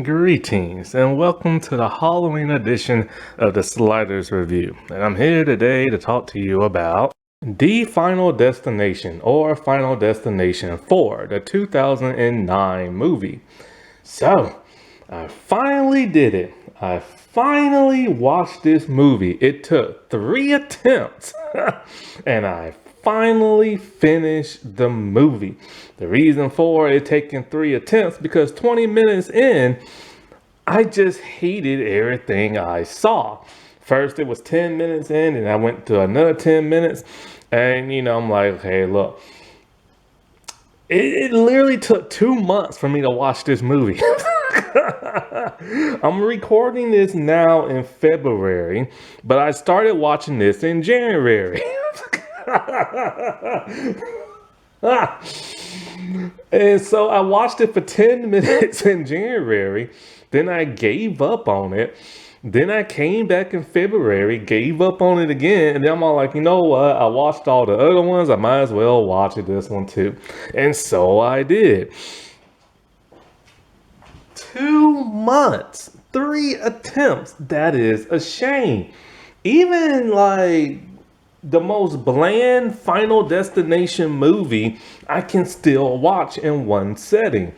Greetings and welcome to the Halloween edition of the Sliders Review. And I'm here today to talk to you about The Final Destination or Final Destination 4, the 2009 movie. So, I finally did it. I finally watched this movie. It took 3 attempts and I finally finished the movie. The reason for it taking 3 attempts because 20 minutes in, I just hated everything I saw. First, it was 10 minutes in, and I went to another 10 minutes, and I'm like, hey, look, it literally took 2 months for me to watch this movie. I'm recording this now in February, but I started watching this in January. And so I watched it for 10 minutes in January, then I gave up on it. Then I came back in February, gave up on it again, and then I'm all like, you know what? I watched all the other ones. I might as well watch this one too. And so I did. 2 months, 3 attempts. That is a shame. Even like the most bland Final Destination movie, I can still watch in one setting.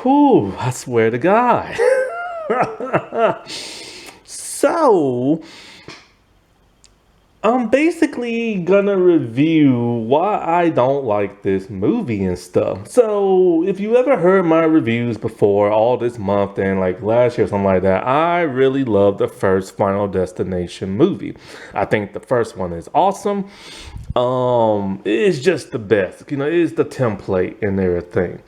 Whew, I swear to God. So, I'm basically gonna review why I don't like this movie and stuff. So, if you ever heard my reviews before, all this month and like last year or something like that, I really love the first Final Destination movie. I think the first one is awesome. It's just the best. It's the template and everything.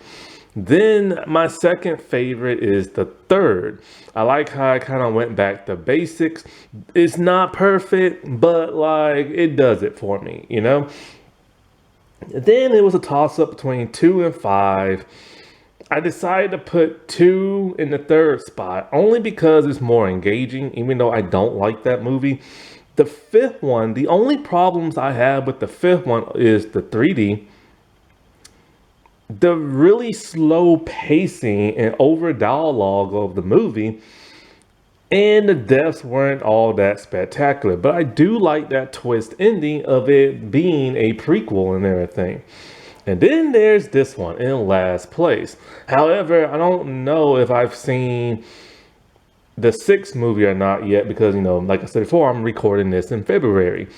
Then my second favorite is the third. I like how I kind of went back to basics. It's not perfect, but like it does it for me, Then it was a toss up between 2 and 5. I decided to put 2 in the third spot only because it's more engaging, even though I don't like that movie. The fifth one, the only problems I have with the fifth one is the 3D. The really slow pacing and over dialogue of the movie, and the deaths weren't all that spectacular. But I do like that twist ending of it being a prequel and everything. And then there's this one in last place. However, I don't know if I've seen the 6th movie or not yet because, like I said before, I'm recording this in February.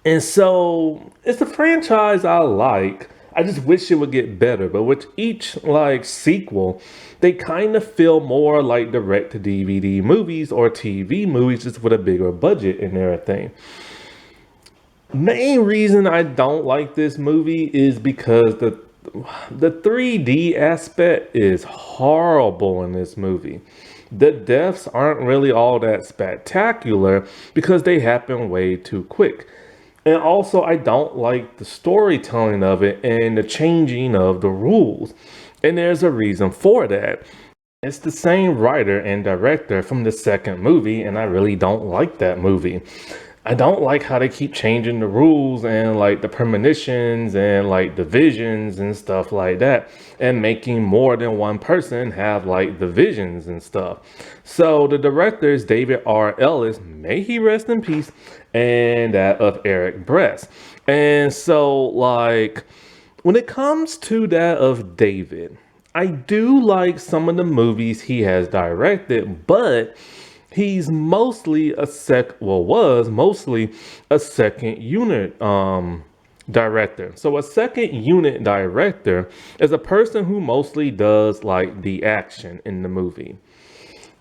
And so it's a franchise I like. I just wish it would get better, but with each sequel, they kind of feel more like direct-to-DVD movies or TV movies just with a bigger budget and everything. Main reason I don't like this movie is because the 3D aspect is horrible in this movie. The deaths aren't really all that spectacular because they happen way too quick. And also, I don't like the storytelling of it and the changing of the rules. And there's a reason for that. It's the same writer and director from the second movie, and I really don't like that movie. I don't like how they keep changing the rules and the premonitions and divisions and stuff like that, and making more than one person have the visions and stuff. So the director is David R. Ellis, may he rest in peace, and that of Eric Bress. And so when it comes to that of David, I do like some of the movies he has directed, but he's mostly was mostly a second unit director. So a second unit director is a person who mostly does the action in the movie.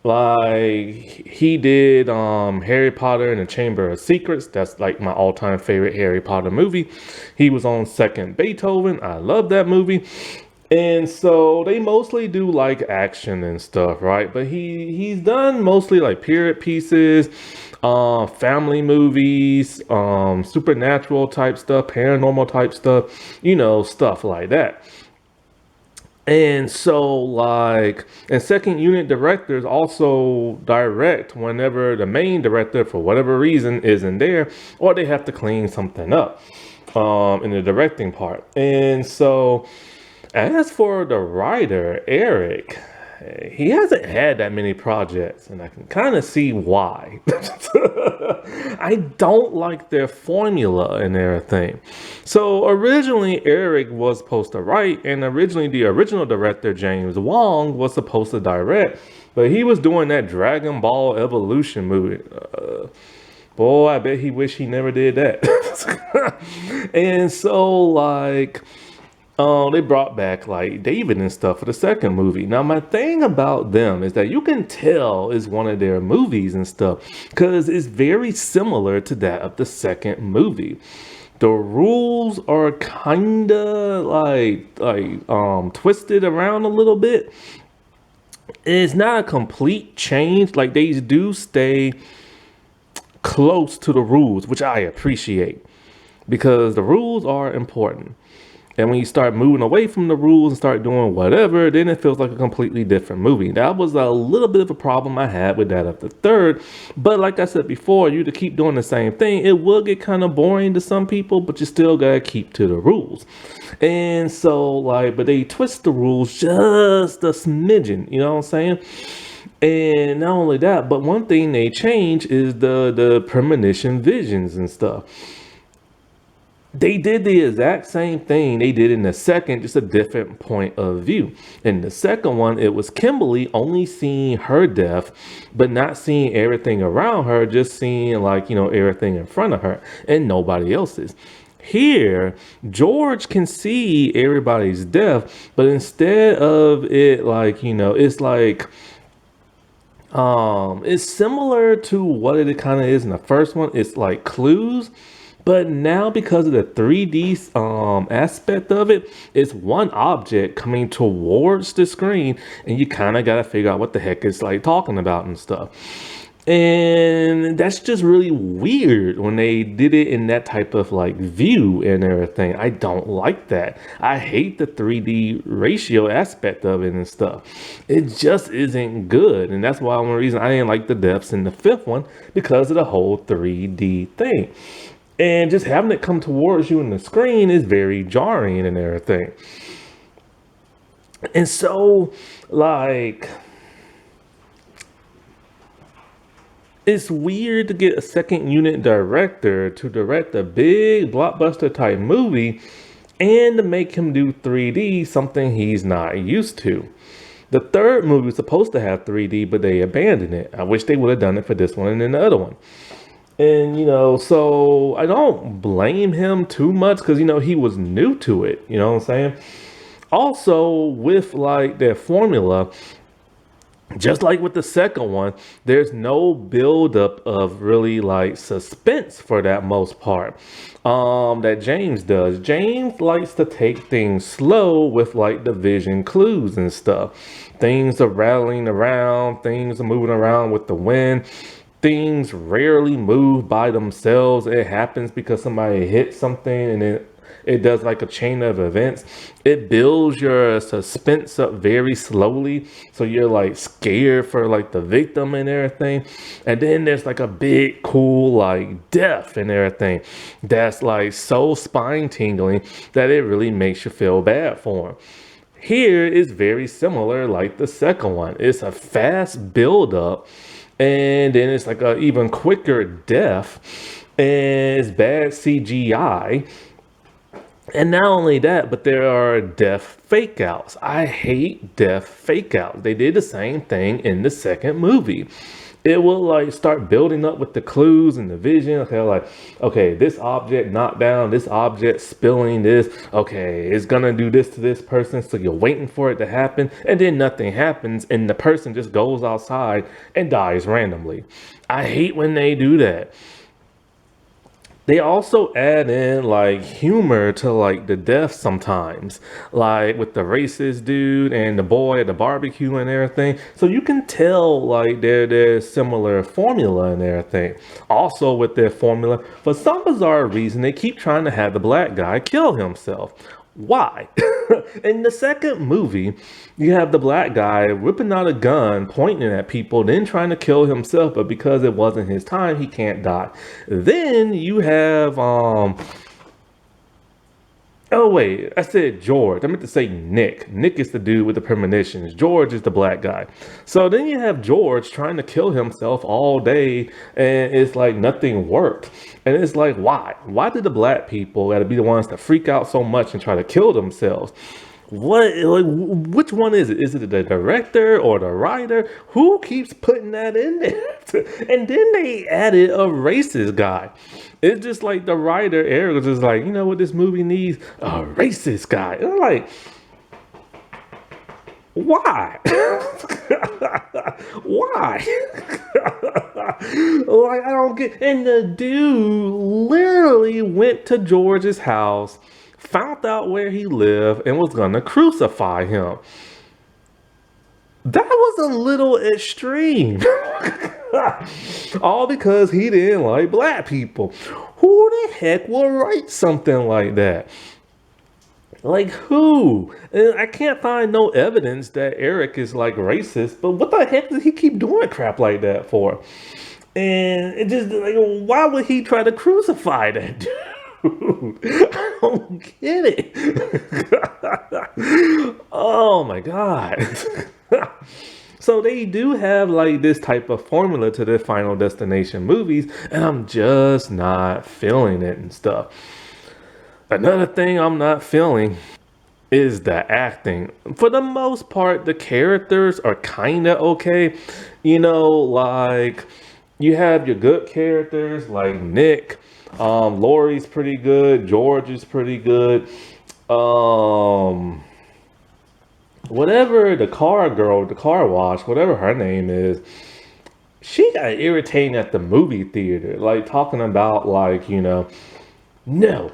He did Harry Potter and the Chamber of Secrets. That's my all-time favorite Harry Potter movie. He was on Second Beethoven. I love that movie. And so they mostly do action and stuff, right? But he's done mostly period pieces, family movies, supernatural type stuff, paranormal type stuff, stuff like that. And so and second unit directors also direct whenever the main director for whatever reason isn't there, or they have to clean something up in the directing part. And so As for the writer, Eric, he hasn't had that many projects, and I can kind of see why. I don't like their formula and everything. So originally, Eric was supposed to write, and originally the original director, James Wong, was supposed to direct, but he was doing that Dragon Ball Evolution movie. Boy, I bet he wish he never did that. And so, like, they brought back like David and stuff for the second movie. Now, my thing about them is that you can tell it's one of their movies and stuff because it's very similar to that of the second movie. The rules are kinda like twisted around a little bit. It's not a complete change. Like they do stay close to the rules, which I appreciate because the rules are important. And when you start moving away from the rules and start doing whatever, then it feels like a completely different movie. That was a little bit of a problem I had with that of the third. But like I said before, you to keep doing the same thing, it will get kind of boring to some people, but you still gotta keep to the rules. And so like, but they twist the rules just a smidgen, you know what I'm saying? And not only that, but one thing they change is the premonition visions and stuff. They did the exact same thing they did in the second, just a different point of view. In the second one, it was Kimberly only seeing her death, but not seeing everything around her, just seeing like, you know, everything in front of her and nobody else's. Here, George can see everybody's death, but instead of it like, you know, it's similar to what it kind of is in the first one. It's like clues. But now because of the 3D aspect of it, it's one object coming towards the screen and you kind of got to figure out what the heck it's like talking about and stuff. And that's just really weird when they did it in that type of like view and everything. I don't like that. I hate the 3D ratio aspect of it and stuff. It just isn't good. And that's why one reason I didn't like the depths in the fifth one, because of the whole 3D thing. And just having it come towards you in the screen is very jarring and everything. And so, like, it's weird to get a second unit director to direct a big blockbuster type movie and to make him do 3D, something he's not used to. The third movie was supposed to have 3D, but they abandoned it. I wish they would have done it for this one and then the other one. And, you know, so I don't blame him too much because, you know, he was new to it. You know what I'm saying? Also, with like their formula, just like with the second one, there's no buildup of really like suspense for that most part that James does. James likes to take things slow with like the vision clues and stuff. Things are rattling around, things are moving around with the wind. Things rarely move by themselves. It happens because somebody hits something and it does like a chain of events. It builds your suspense up very slowly. So you're like scared for like the victim and everything. And then there's like a big cool like death and everything. That's like so spine tingling that it really makes you feel bad for him. Here is very similar like the second one. It's a fast build up. And then it's like a even quicker death, and it's bad CGI. And not only that, but there are death fake outs. I hate death fake outs. They did the same thing in the second movie. It will like start building up with the clues and the vision. Okay, like, okay, this object knocked down, this object spilling this. Okay, it's gonna do this to this person. So you're waiting for it to happen. And then nothing happens. And the person just goes outside and dies randomly. I hate when they do that. They also add in like humor to like the death sometimes, like with the racist dude and the boy at the barbecue and everything. So you can tell like there's similar formula and everything. Also with their formula, for some bizarre reason, they keep trying to have the black guy kill himself. Why? In the second movie, you have the black guy whipping out a gun, pointing at people, then trying to kill himself, but because it wasn't his time, he can't die. Then you have Oh wait, I said George. I meant to say Nick. Nick is the dude with the premonitions. George is the black guy. So then you have George trying to kill himself all day, and it's like nothing worked. And it's like, why? Why did the black people got to be the ones that freak out so much and try to kill themselves? What, like, which one is it? Is it the director or the writer? Who keeps putting that in there? And then they added a racist guy. It's just like the writer, Eric, was just like, you know what this movie needs? A racist guy. And I'm like, why? Why? Like, I don't get. And the dude literally went to George's house, found out where he lived, and was gonna crucify him. That was a little extreme. All because he didn't like black people. Who the heck will write something like that? Like who? And I can't find no evidence that Eric is like racist, but what the heck does he keep doing crap like that for? And it just like, why would he try to crucify that dude? I don't get it. Oh my God. So they do have like this type of formula to their Final Destination movies, and I'm just not feeling it and stuff. Another thing I'm not feeling is the acting. For the most part, the characters are kind of okay. You know, like you have your good characters like Nick, Lori's pretty good, George is pretty good. Whatever the car girl, the car wash, whatever her name is, she got irritating at the movie theater, like talking about like, you know, no,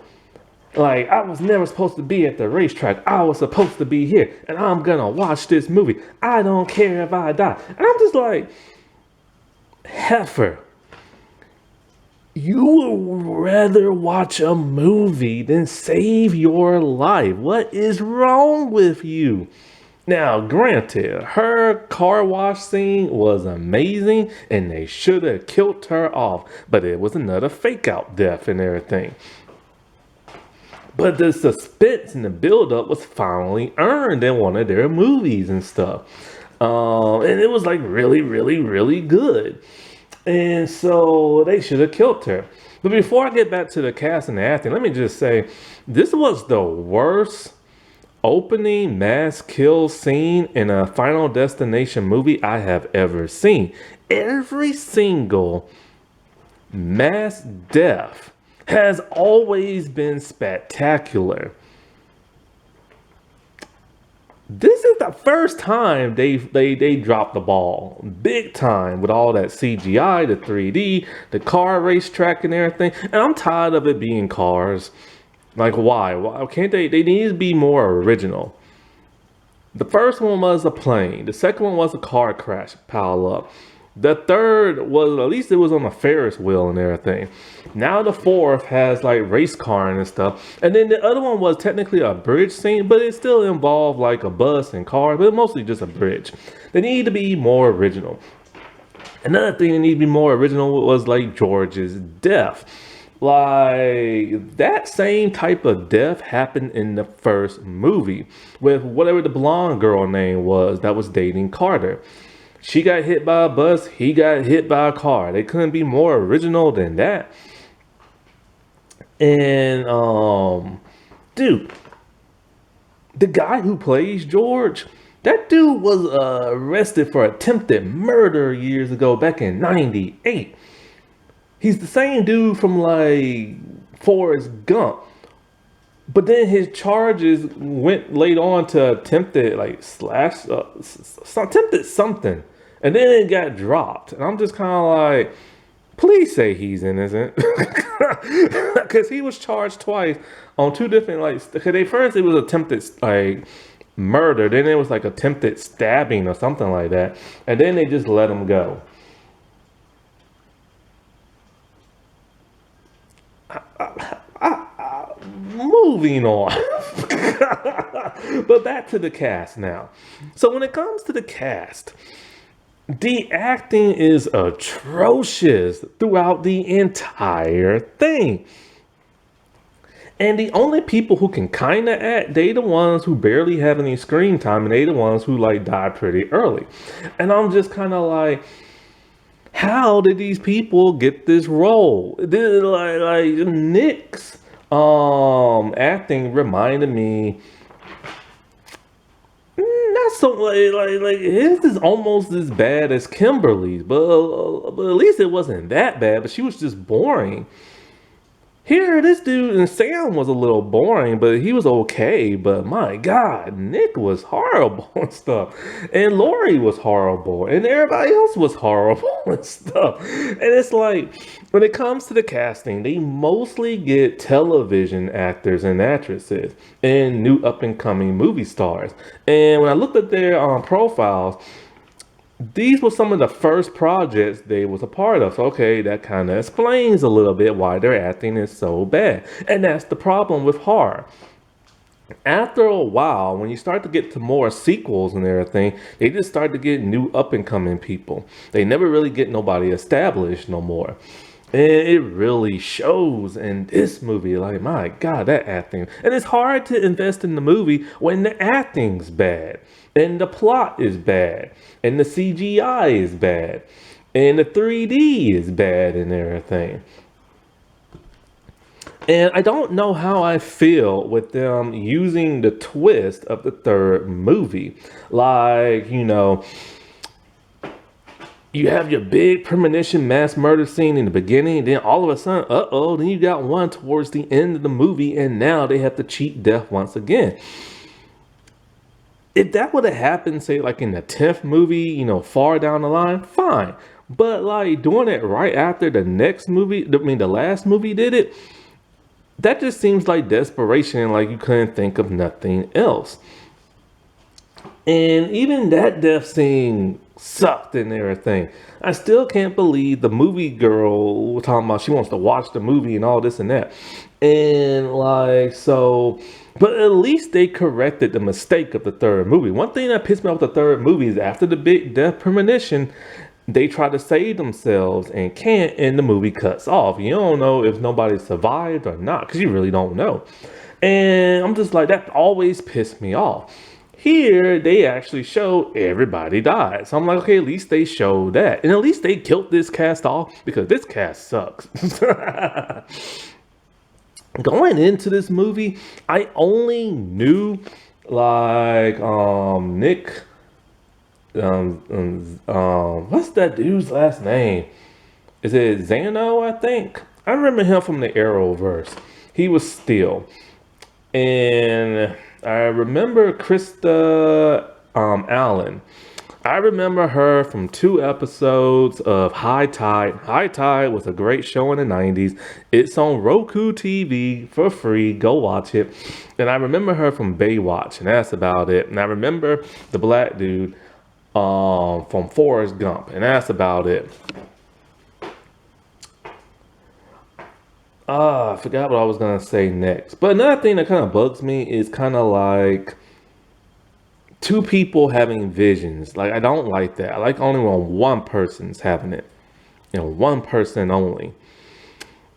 like I was never supposed to be at the racetrack. I was supposed to be here, and I'm gonna watch this movie. I don't care if I die. And I'm just like, heifer, you would rather watch a movie than save your life. What is wrong with you? Now, granted, her car wash scene was amazing and they should have killed her off, but it was another fake out death and everything. But the suspense and the buildup was finally earned in one of their movies and stuff. And it was like really, really, really good. And so they should have killed her. But before I get back to the cast and the acting, let me just say, this was the worst opening mass kill scene in a Final Destination movie I have ever seen. Every single mass death has always been spectacular. This is the first time they dropped the ball big time with all that CGI, the 3D, the car racetrack and everything. And I'm tired of it being cars. Like, why? Why can't they need to be more original? The first one was a plane. The second one was a car crash pile up. The third was, at least it was on a Ferris wheel and everything. Now the fourth has like race car and stuff. And then the other one was technically a bridge scene, but it still involved like a bus and cars, but mostly just a bridge. They need to be more original. Another thing that needs to be more original was like George's death. Like, that same type of death happened in the first movie with whatever the blonde girl name was that was dating Carter. She got hit by a bus, he got hit by a car. They couldn't be more original than that. And, dude, the guy who plays George, that dude was arrested for attempted murder years ago, back in '98. He's the same dude from like Forrest Gump, but then his charges went later on to attempted like attempted something, and then it got dropped. And I'm just kind of like, please say he's innocent, because he was charged twice on two different like. Because they first it was attempted like murder, then it was like attempted stabbing or something like that, and then they just let him go. Moving on. But back to the cast now. So when it comes to the cast, the acting is atrocious throughout the entire thing. And the only people who can kind of act, they the ones who barely have any screen time, and they the ones who like die pretty early. And I'm just kind of like, how did these people get this role? This, like Nick's acting reminded me, not so like his is almost as bad as Kimberly's, but at least it wasn't that bad. But she was just boring. Here, this dude and Sam was a little boring, but he was okay. But my God, Nick was horrible and stuff. And Lori was horrible. And everybody else was horrible and stuff. And it's like, when it comes to the casting, they mostly get television actors and actresses and new up and coming movie stars. And when I looked at their profiles, these were some of the first projects they was a part of. So, okay, that kind of explains a little bit why their acting is so bad. And that's the problem with horror. After a while, when you start to get to more sequels and everything, they just start to get new up and coming people. They never really get nobody established no more. And it really shows in this movie. Like, my God, that acting. And it's hard to invest in the movie when the acting's bad. And the plot is bad. And the CGI is bad. And the 3D is bad and everything. And I don't know how I feel with them using the twist of the third movie. Like, you know, you have your big premonition mass murder scene in the beginning, then all of a sudden, then you got one towards the end of the movie, and now they have to cheat death once again. If that would have happened, say, like in the 10th movie, you know, far down the line, fine. But like doing it right after the next movie, the last movie did it, that just seems like desperation, like you couldn't think of nothing else. And even that death scene sucked and everything. I still can't believe the movie girl was talking about she wants to watch the movie and all this and that. And like, so, but at least they corrected the mistake of the third movie. One thing that pissed me off the third movie is after the big death premonition, they try to save themselves and can't, and the movie cuts off. You don't know if nobody survived or not, because you really don't know. And I'm just like, that always pissed me off. Here, they actually show everybody died. So I'm like, okay, at least they showed that. And at least they killed this cast off, because this cast sucks. Going into this movie, I only knew, like, Nick, what's that dude's last name? Is it Zano, I think? I remember him from the Arrowverse. He was Steel. And I remember Krista Allen. I remember her from 2 episodes of High Tide. High Tide was a great show in the 90s. It's on Roku TV for free. Go watch it. And I remember her from Baywatch, and that's about it. And I remember the black dude from Forrest Gump, and that's about it. I forgot what I was gonna say next. But another thing that kind of bugs me is kind of like 2 people having visions. Like, I don't like that. I like only when one person's having it. You know, one person only.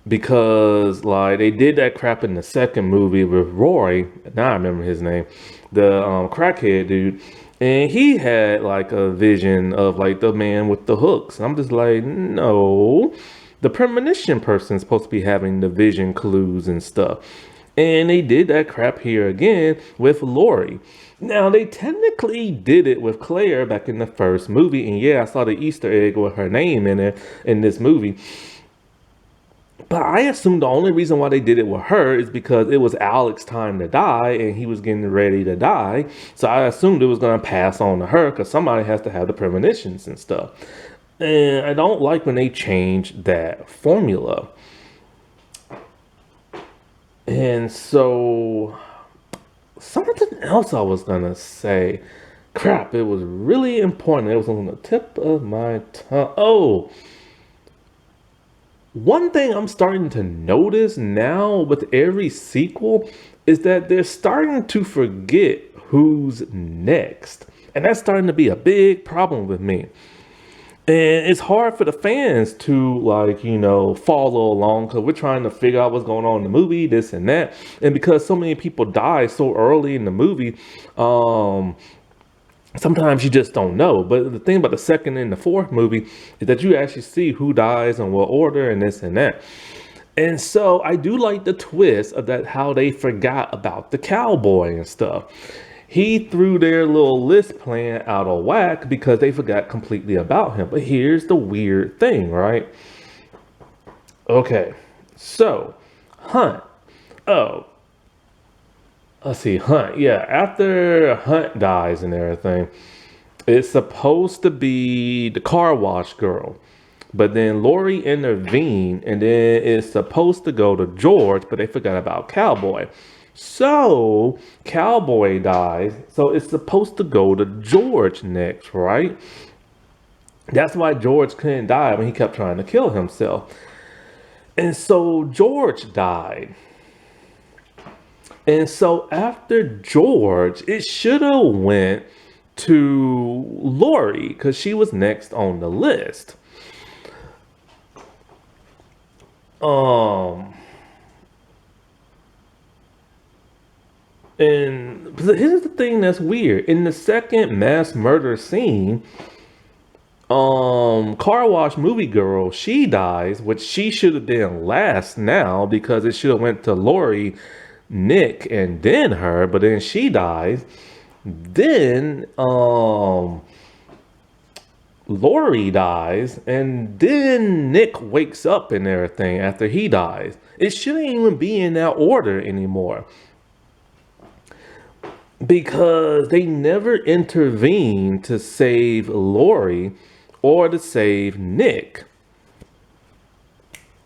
Because, like, they did that crap in the second movie with Roy. Now I remember his name. The crackhead dude. And he had, like, a vision of, like, the man with the hooks. And I'm just like, no. The premonition person's supposed to be having the vision clues and stuff. And they did that crap here again with Lori. Now, they technically did it with Claire back in the first movie. And yeah, I saw the Easter egg with her name in it in this movie. But I assume the only reason why they did it with her is because it was Alex's time to die and he was getting ready to die. So I assumed it was going to pass on to her because somebody has to have the premonitions and stuff. And I don't like when they change that formula. And so something else I was going to say. Crap, it was really important. It was on the tip of my tongue. Oh, one thing I'm starting to notice now with every sequel is that they're starting to forget who's next. And that's starting to be a big problem with me. And it's hard for the fans to like, follow along because we're trying to figure out what's going on in the movie, this and that. And because so many people die so early in the movie, sometimes you just don't know. But the thing about the second and the fourth movie is that you actually see who dies and what order and this and that. And so I do like the twist of that, how they forgot about the cowboy and stuff. He threw their little list plan out of whack because they forgot completely about him. But here's the weird thing, right? Okay, so Hunt. Oh, let's see, Hunt. Yeah, after Hunt dies and everything, it's supposed to be the car wash girl. But then Lori intervened, and then it's supposed to go to George, but they forgot about Cowboy. So Cowboy dies, so it's supposed to go to George next, right? That's why George couldn't die when he kept trying to kill himself. And so George died. And so after George, it should have went to Lori because she was next on the list. Um, and here's the thing that's weird. In the second mass murder scene, car wash movie girl, she dies, which she should have been last now because it should have went to Lori, Nick, and then her, but then she dies. Then Lori dies, and then Nick wakes up and everything after he dies. It shouldn't even be in that order anymore because they never intervened to save Lori or to save Nick.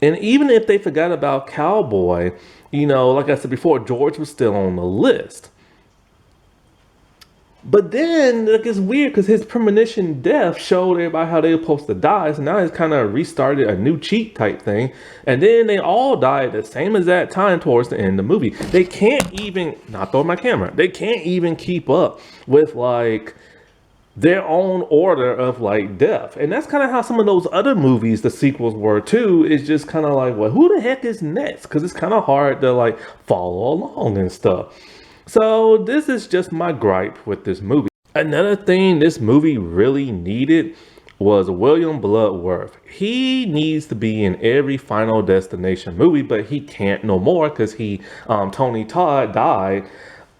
And even if they forgot about Cowboy, like I said before, George was still on the list. But then, like, it's weird because his premonition death showed everybody how they were supposed to die. So now he's kind of restarted a new cheat type thing. And then they all die at the same exact time towards the end of the movie. They can't even, not throw my camera, they can't even keep up with, like, their own order of, like, death. And that's kind of how some of those other movies, the sequels were too. It's just kind of like, well, who the heck is next? Because it's kind of hard to, like, follow along and stuff. So this is just my gripe with this movie. Another thing this movie really needed was William Bloodworth. He needs to be in every Final Destination movie, but he can't no more because Tony Todd died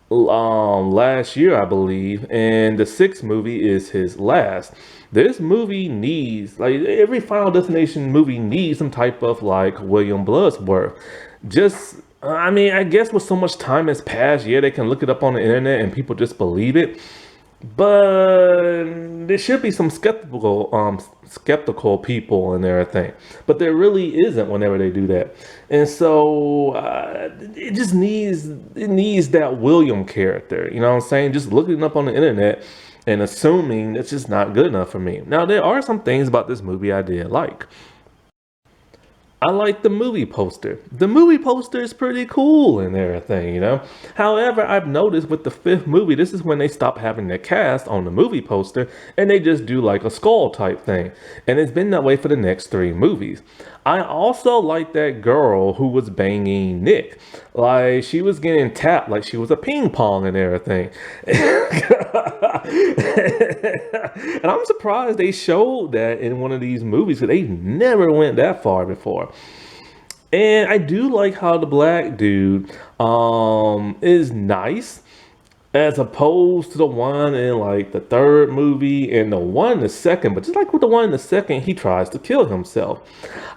last year, I believe, and the sixth movie is his last. This movie needs, like, every Final Destination movie needs some type of, like, William Bloodworth. I guess with so much time has passed, yeah, they can look it up on the internet and people just believe it. But there should be some skeptical people and everything. But there really isn't whenever they do that. And so it needs that William character. You know what I'm saying? Just looking it up on the internet and assuming it's just not good enough for me. Now, there are some things about this movie I did like. I like the movie poster. The movie poster is pretty cool and everything. However, I've noticed with the fifth movie, this is when they stop having the cast on the movie poster and they just do like a skull type thing. And it's been that way for the next three movies. I also like that girl who was banging Nick. Like, she was getting tapped like she was a ping pong and everything. And I'm surprised they showed that in one of these movies because they never went that far before. And I do like how the black dude is nice as opposed to the one in like the third movie and the one in the second. But just like with the one in the second, he tries to kill himself.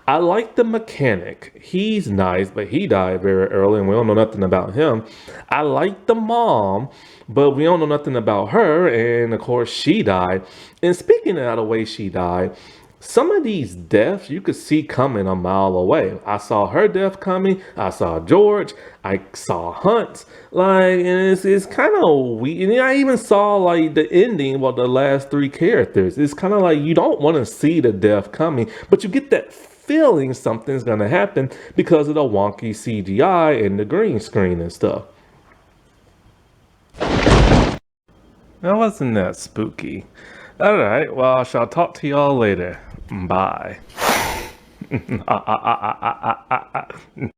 I like the mechanic. He's nice, but he died very early and we don't know nothing about him. I like the mom, but we don't know nothing about her. And of course, she died. And speaking of the way she died, some of these deaths you could see coming a mile away. I saw her death coming. I saw George. I saw Hunt. Like, and it's kind of weird. And I even saw like the ending with the last three characters. It's kind of like you don't want to see the death coming, but you get that feeling something's gonna happen because of the wonky CGI and the green screen and stuff. That wasn't that spooky. All right. Well, I shall talk to y'all later. Bye.